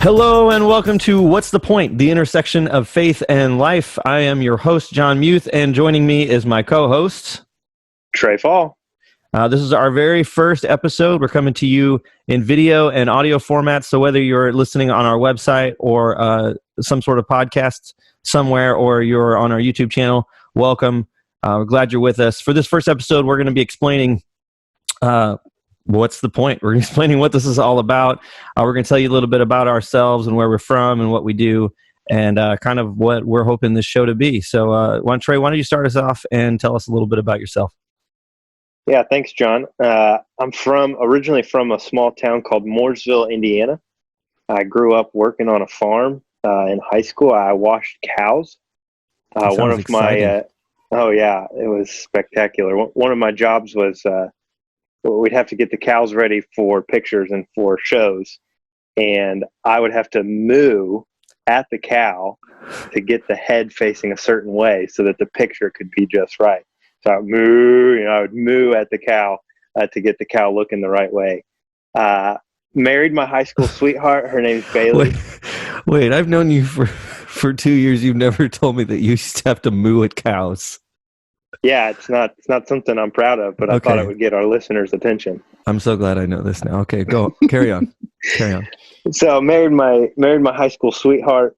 Hello and welcome to What's the Point? The intersection of faith and life. I am your host, John Muth, and joining me is my co-host, Trey Fall. This is our very first episode. We're coming to you in video and audio format, so whether you're listening on our website or some sort of podcast somewhere, or you're on our YouTube channel, welcome. We're glad you're with us. For this first episode, we're going to be explaining what's the point. We're explaining what this is all about. We're going to tell you a little bit about ourselves and where we're from and what we do, and kind of what we're hoping this show to be. So, Trey, why don't you start us off and tell us a little bit about yourself? Yeah, thanks, John. I'm originally from a small town called Mooresville, Indiana. I grew up working on a farm. In high school, I washed cows. One of exciting. Oh yeah, it was spectacular. One of my jobs was we'd have to get the cows ready for pictures and for shows, and I would have to moo at the cow to get the head facing a certain way so that the picture could be just right. So I would moo at the cow to get the cow looking the right way. Married my high school sweetheart. Her name's Bailey. Wait, I've known you for 2 years. You've never told me that you used to have to moo at cows. Yeah, it's not something I'm proud of, but I thought it would get our listeners' attention. I'm so glad I know this now. Okay, go carry on. Carry on. So married my high school sweetheart.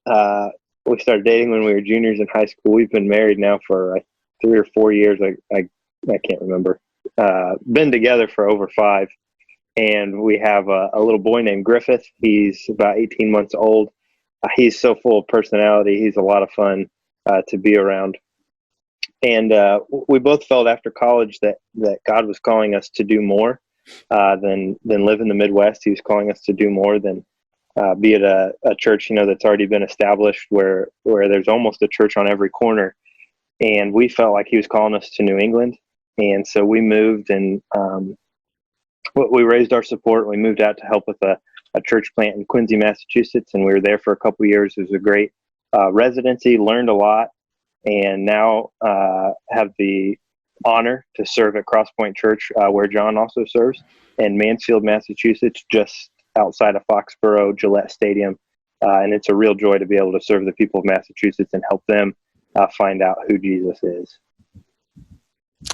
We started dating when we were juniors in high school. We've been married now for 3 or 4 years. I can't remember. Been together for over 5, and we have a little boy named Griffith. He's about 18 months old. He's so full of personality. He's a lot of fun to be around. And we both felt after college that God was calling us to do more than live in the Midwest. He was calling us to do more than be at a church, that's already been established, where there's almost a church on every corner. And we felt like he was calling us to New England. And so we moved, and we raised our support. We moved out to help with a church plant in Quincy, Massachusetts. And we were there for a couple of years. It was a great residency, learned a lot, and now have the honor to serve at Pointe Church, where John also serves, in Mansfield, Massachusetts, just outside of Foxborough, Gillette Stadium. And it's a real joy to be able to serve the people of Massachusetts and help them find out who Jesus is.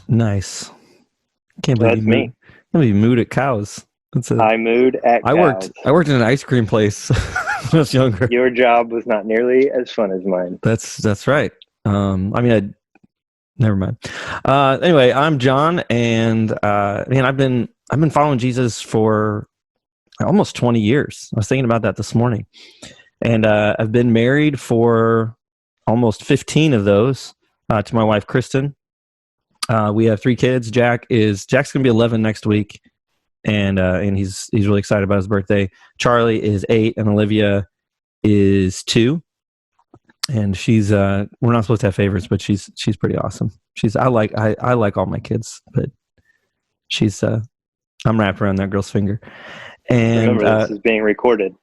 Nice. Can't believe That's me. You mooed at cows. I mooed at cows. I worked in an ice cream place when I was younger. Your job was not nearly as fun as mine. That's right. Never mind. Anyway, I'm John, and I've been following Jesus for almost 20 years. I was thinking about that this morning, and I've been married for almost 15 of those to my wife Kristen. We have 3 kids. Jack's gonna be 11 next week, and he's really excited about his birthday. Charlie is 8, and Olivia is 2. And she's we're not supposed to have favorites, but she's pretty awesome. I like all my kids, but she's I'm wrapped around that girl's finger. And remember, this is being recorded.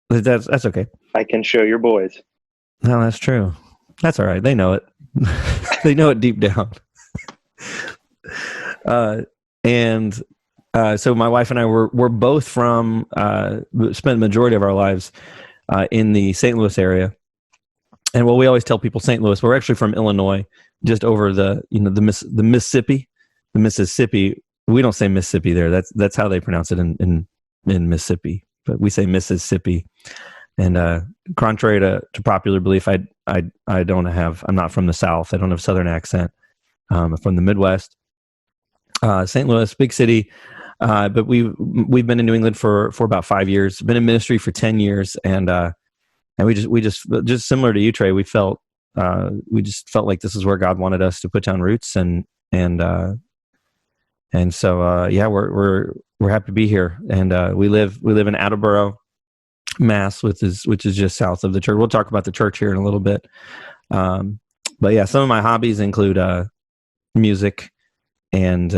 That's okay. I can show your boys. No, that's true. That's all right. They know it. They know it deep down. So my wife and I we're both from spent the majority of our lives in the St. Louis area. And we always tell people St. Louis. We're actually from Illinois, just over the Mississippi. The Mississippi. We don't say Mississippi there. That's how they pronounce it in Mississippi, but we say Mississippi. And contrary to popular belief, I'm not from the South. I don't have a Southern accent. I'm from the Midwest. St. Louis, big city, but we've been in New England for about 5 years. Been in ministry for 10 years, and we just similar to you, Trey. We just felt like this is where God wanted us to put down roots, and so we're happy to be here. And we live in Attleboro, Mass, which is just south of the church. We'll talk about the church here in a little bit. But yeah, some of my hobbies include music and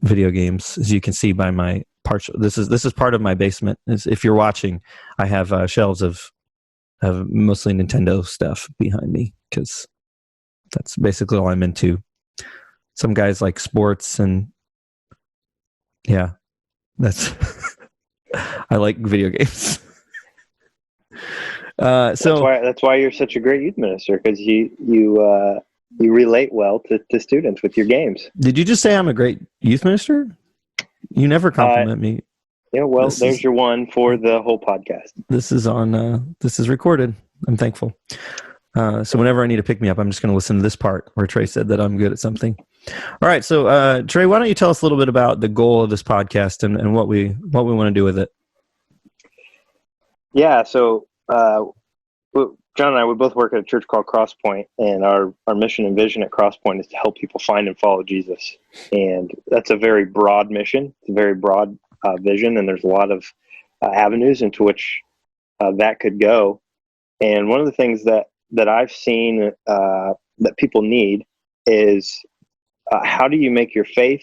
video games, as you can see by my partial. This is part of my basement. If you're watching, I have shelves of mostly Nintendo stuff behind me, because that's basically all I'm into. Some guys like sports, and yeah, that's I like video games. That's why you're such a great youth minister, because you relate well to students with your games. Did you just say I'm a great youth minister? You never compliment me. Yeah, well, there's your one for the whole podcast. This is recorded. I'm thankful. So whenever I need to pick me up, I'm just going to listen to this part where Trey said that I'm good at something. All right. So Trey, why don't you tell us a little bit about the goal of this podcast and what we want to do with it? Yeah. So John and I, we both work at a church called Pointe, and our mission and vision at Pointe is to help people find and follow Jesus. And that's a very broad mission. It's a very broad vision, and there's a lot of avenues into which that could go. And one of the things that I've seen that people need is how do you make your faith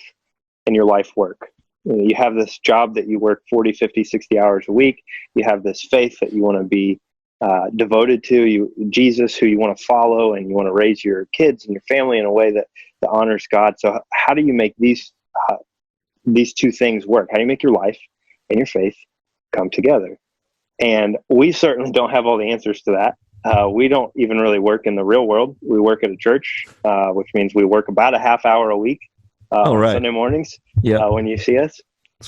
and your life work? You have this job that you work 40, 50, 60 hours a week. You have this faith that you want to be devoted to, Jesus, who you want to follow, and you want to raise your kids and your family in a way that honors God. So how do you make these two things work? How do you make your life and your faith come together? And we certainly don't have all the answers to that. We don't even really work in the real world. We work at a church, which means we work about a half hour a week on Sunday mornings when you see us.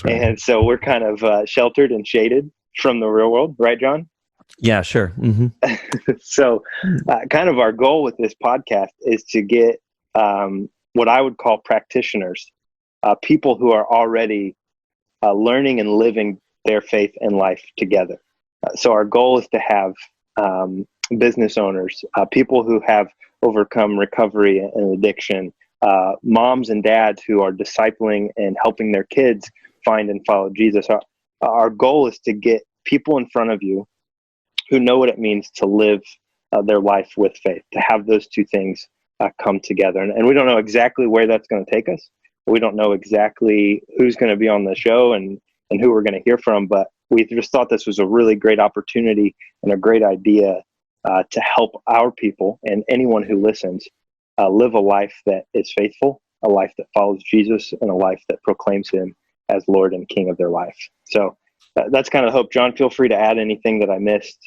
Right. And so we're kind of sheltered and shaded from the real world. Right, John? Yeah, sure. Mm-hmm. So kind of our goal with this podcast is to get what I would call practitioners, people who are already learning and living their faith and life together. So our goal is to have business owners, people who have overcome recovery and addiction, moms and dads who are discipling and helping their kids find and follow Jesus. Our goal is to get people in front of you who know what it means to live their life with faith, to have those two things come together. And we don't know exactly where that's going to take us. We don't know exactly who's going to be on the show and who we're going to hear from, but we just thought this was a really great opportunity and a great idea to help our people and anyone who listens live a life that is faithful, a life that follows Jesus, and a life that proclaims him as Lord and King of their life. So that's kind of the hope. John, feel free to add anything that I missed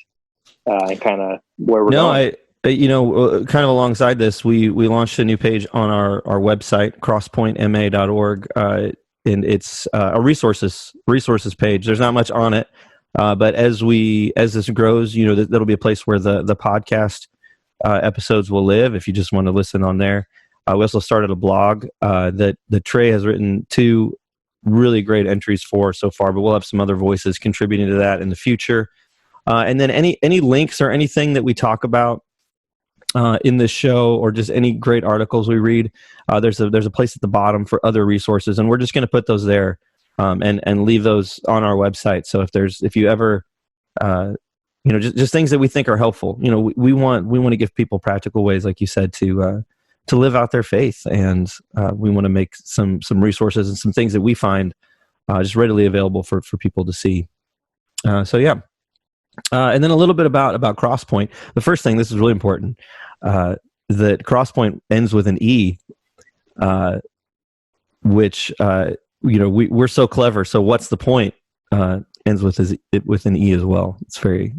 and kind of where we're going. Kind of alongside this, we launched a new page on our website, crosspointma.org, and it's a resources page. There's not much on it, but as this grows, that'll be a place where the podcast episodes will live. If you just want to listen on there, we also started a blog that Trey has written 2 really great entries for so far, but we'll have some other voices contributing to that in the future. And then any links or anything that we talk about in this show, or just any great articles we read, there's a place at the bottom for other resources, and we're just going to put those there and leave those on our website. So if you ever just things that we think are helpful, we want to give people practical ways, like you said, to live out their faith, and we want to make some resources and some things that we find just readily available for people to see. And then a little bit about Crosspointe. The first thing, this is really important, that Crosspointe ends with an E, which we're so clever. So what's the point? Ends with an E as well. It's very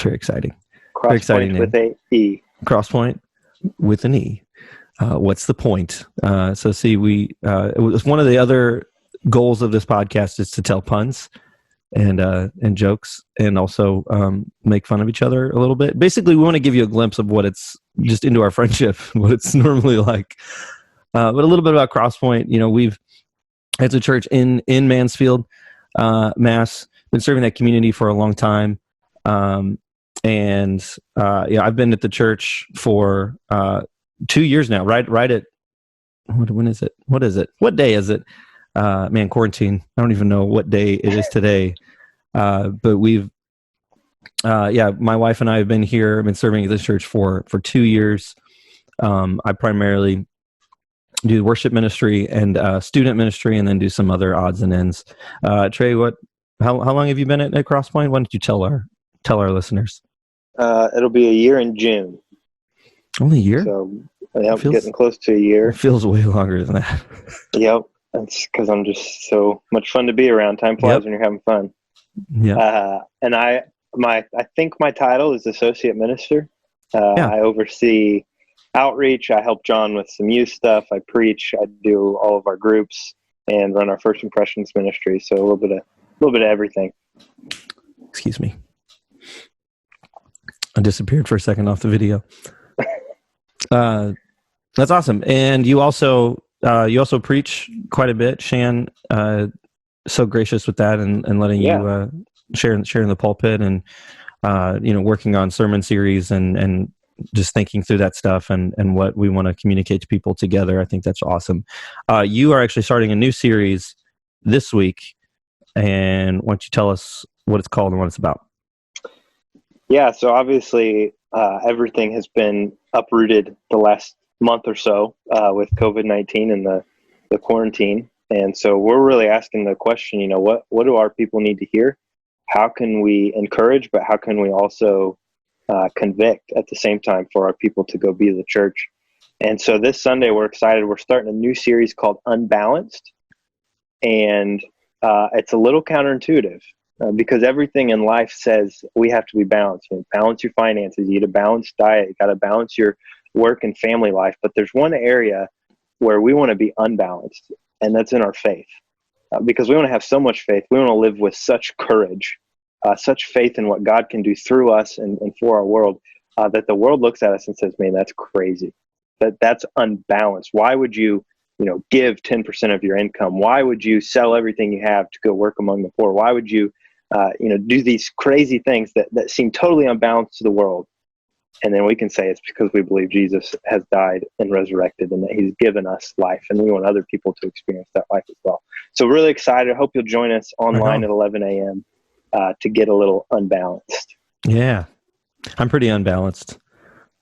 exciting. Very exciting with an E. Crosspointe with an E. What's the point? So see, it was one of the other goals of this podcast is to tell puns and jokes, and also make fun of each other a little bit. Basically, we want to give you a glimpse of what it's just into our friendship, what it's normally like. But a little bit about Crosspointe. We've, as a church in Mansfield, Mass, been serving that community for a long time. I've been at the church for 2 years now. Right at when is it? What is it? What day is it? Quarantine. I don't even know what day it is today. But we've, my wife and I have been here. I've been serving at this church for 2 years. I primarily do worship ministry and student ministry, and then do some other odds and ends. Trey, how long have you been at Crosspointe? Why don't you tell our listeners? It'll be a year in June. Only a year? So getting close to a year. It feels way longer than that. Yep. That's because I'm just so much fun to be around. Time flies when you're having fun. Yeah. And I I think my title is associate minister. Yeah. I oversee outreach. I help John with some youth stuff. I preach. I do all of our groups and run our First Impressions ministry. So a little bit of everything. Excuse me. I disappeared for a second off the video. That's awesome. And you also preach quite a bit. Shan, so gracious with that and letting you share in the pulpit and working on sermon series and just thinking through that stuff and what we want to communicate to people together. I think that's awesome. You are actually starting a new series this week, and why don't you tell us what it's called and what it's about? Yeah, so obviously everything has been uprooted the last month or so with COVID-19 and the quarantine. And so we're really asking the question, what do our people need to hear? How can we encourage, but how can we also convict at the same time for our people to go be the church? And so this Sunday, we're excited. We're starting a new series called Unbalanced. And it's a little counterintuitive because everything in life says we have to be balanced. Balance your finances, you eat a balanced diet, you got to balance your work and family life. But there's one area where we want to be unbalanced, and that's in our faith. Because we want to have so much faith. We want to live with such courage, such faith in what God can do through us and for our world, that the world looks at us and says, man, that's crazy. That's unbalanced. Why would you, give 10% of your income? Why would you sell everything you have to go work among the poor? Why would you, do these crazy things that seem totally unbalanced to the world? And then we can say it's because we believe Jesus has died and resurrected and that he's given us life, and we want other people to experience that life as well. So really excited. I hope you'll join us online at 11 a.m. To get a little unbalanced. Yeah. I'm pretty unbalanced.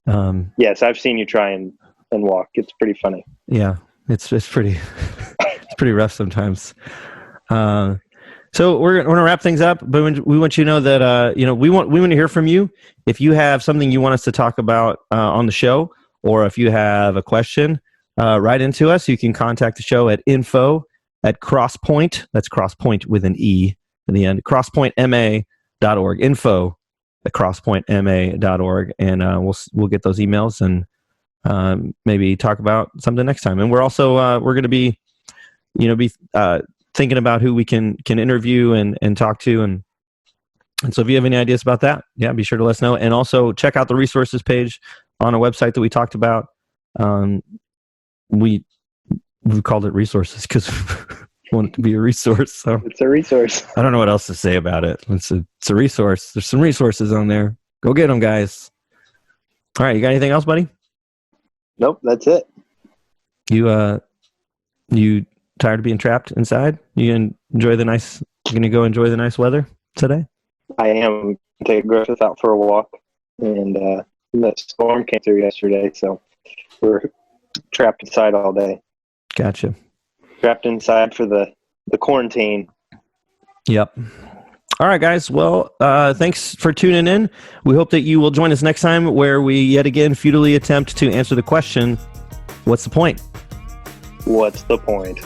Yes, I've seen you try and walk. It's pretty funny. Yeah, it's pretty it's pretty rough sometimes. So we're going to wrap things up, but we want you to know that we want to hear from you. If you have something you want us to talk about on the show, or if you have a question, write into us. You can contact the show at info@crosspointe. That's Crosspointe with an E in the end. crosspointema.org. info@crosspointema.org, and we'll get those emails and maybe talk about something next time. And we're also we're going to be thinking about who we can interview and talk to, and so if you have any ideas about that, be sure to let us know. And also check out the resources page on a website that we talked about. We called it resources because we want it to be a resource. So it's a resource. I don't know what else to say about it. It's a resource. There's some resources on there. Go get them, guys. All right, you got anything else, buddy? Nope, that's it. You tired of being trapped inside? You gonna go enjoy the nice weather today? I am. Take Griffith out for a walk, and the storm came through yesterday, so we're trapped inside all day. Gotcha. Trapped inside for the quarantine. Yep. All right, guys. Well, thanks for tuning in. We hope that you will join us next time, where we yet again futilely attempt to answer the question, what's the point? What's the point?